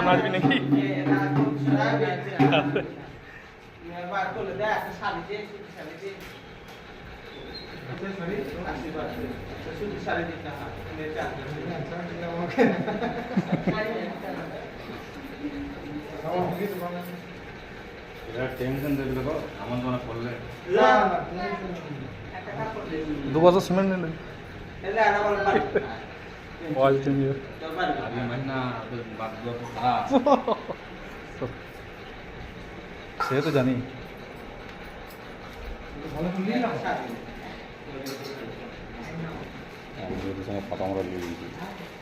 নাচবি নাকি? টেনশন দিল তো আমার মনে পড়লে 2 বছর সিমেন্ট নিলে সে তো জানি।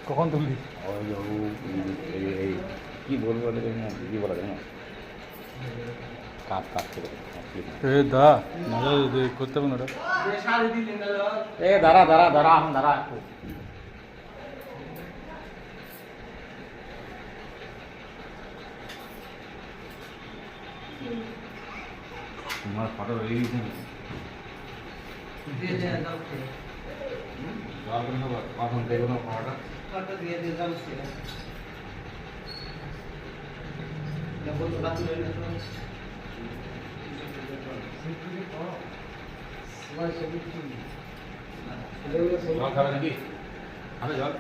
কখন তুললি? কি বলবো কি বলা যায় না কাপ কাপ করে দা করতে হবে না দাঁড়া দাঁড়া দাঁড়া এখন দাঁড়া তোমার ফটো রয়ে গেছে কখন দেখবো না ফটোটা দিয়ে দিয়ে যাচ্ছে জল খাবে নাকি? জল